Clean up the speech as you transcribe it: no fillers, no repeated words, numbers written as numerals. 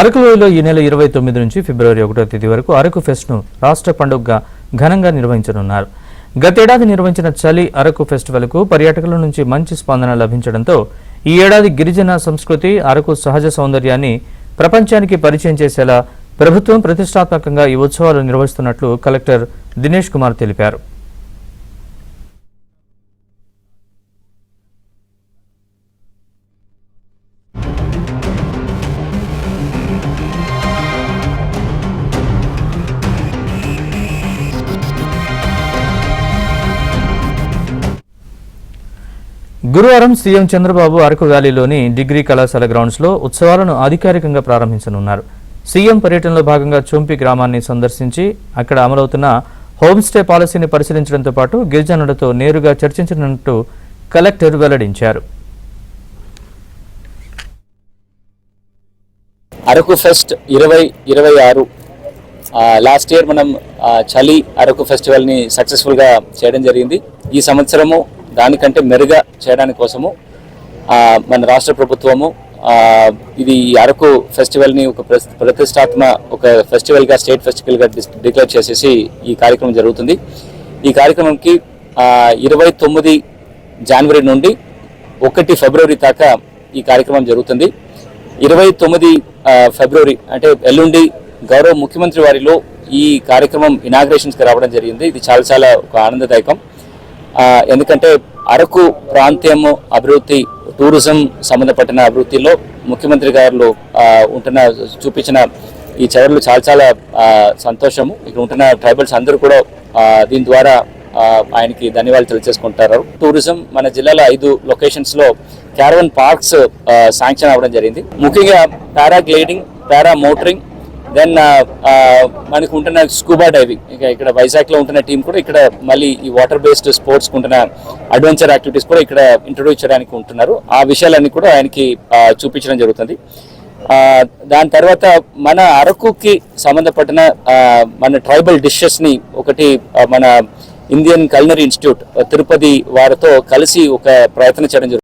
అరకులోయలో ఈ నెల 29 నుంచి ఫిబ్రవరి 1వ తేదీ వరకు అరకు ఫెస్ట్ను రాష్ట్ర పండుగగా ఘనంగా నిర్వహించనున్నారు. గతేడాది నిర్వహించిన చలి అరకు ఫెస్టివల్కు పర్యాటకుల నుంచి మంచి స్పందన లభించడంతో ఈ ఏడాది గిరిజన సంస్కృతి, అరకు సహజ సౌందర్యాన్ని ప్రపంచానికి పరిచయం చేసేలా ప్రభుత్వం ప్రతిష్టాత్మకంగా ఈ ఉత్సవాలు నిర్వహిస్తున్నట్లు కలెక్టర్ దినేష్ కుమార్ తెలిపారు. గురువారం సీఎం చంద్రబాబు అరకు వ్యాలీలోని డిగ్రీ కళాశాల గ్రౌండ్స్లో ఉత్సవాలను అధికారికంగా ప్రారంభించనున్నారు. సీఎం పర్యటనలో భాగంగా చొంపి గ్రామాన్ని సందర్శించి అక్కడ అమలవుతున్న హోంస్టే పాలసీని పరిశీలించడంతో పాటు గిరిజనులతో నేరుగా చర్చించనున్నట్టు కలెక్టర్ వెల్లడించారు. అరకు ఫెస్ట్ 2026 లాస్ట్ ఇయర్ మనం చలి అరకు ఫెస్టివల్ని సక్సెస్ఫుల్గా చేయడం జరిగింది. ఈ సంవత్సరము దానికంటే మెరుగా చేయడానికి కోసము మన రాష్ట్ర ప్రభుత్వము ఇది అరకు ఫెస్టివల్ని ఒక ఒక ఫెస్టివల్గా స్టేట్ ఫెస్టివల్గా డిక్లేర్ చేసేసి ఈ కార్యక్రమం జరుగుతుంది. ఈ కార్యక్రమంకి 29 జనవరి నుండి 1 ఫిబ్రవరి దాకా ఈ కార్యక్రమం జరుగుతుంది. 29 ఫిబ్రవరి అంటే ఎల్లుండి గౌరవ ముఖ్యమంత్రి వారిలో ఈ కార్యక్రమం ఇనాగ్రేషన్స్కి రావడం జరిగింది. ఇది చాలా ఒక ఆనందదాయకం. ఎందుకంటే అరకు ప్రాంతము అభివృద్ధి, టూరిజం సంబంధపడిన అభివృద్ధిలో ముఖ్యమంత్రి గారు చూపించిన ఈ చర్యలు చాలా సంతోషము. ఇక్కడ ఉంటున్న ట్రైబల్స్ అందరూ కూడా దీని ద్వారా ఆయనకి ధన్యవాదాలు తెలియజేసుకుంటారు. టూరిజం మన జిల్లాలో 5 లొకేషన్స్లో క్యారవన్ పార్క్స్ శాంక్షన్ అవ్వడం జరిగింది. ముఖ్యంగా పారాగ్లైడింగ్, పారా మోటరింగ్, దెన్ మనకు ఉంటున్న స్కూబా డైవింగ్, ఇక్కడ వైజాగ్లో ఉంటున్న టీం కూడా ఇక్కడ మళ్ళీ ఈ వాటర్ బేస్డ్ స్పోర్ట్స్కి ఉంటున్న అడ్వెంచర్ యాక్టివిటీస్ కూడా ఇక్కడ ఇంట్రొడ్యూస్ చేయడానికి ఉంటున్నారు. ఆ విషయాలన్నీ కూడా ఆయనకి చూపించడం జరుగుతుంది. దాని తర్వాత మన అరకుకి సంబంధపడిన మన ట్రైబల్ డిషెస్ని ఒకటి మన ఇండియన్ కల్నరీ ఇన్స్టిట్యూట్ తిరుపతి వారితో కలిసి ఒక ప్రయత్నం చేయడం జరుగుతుంది.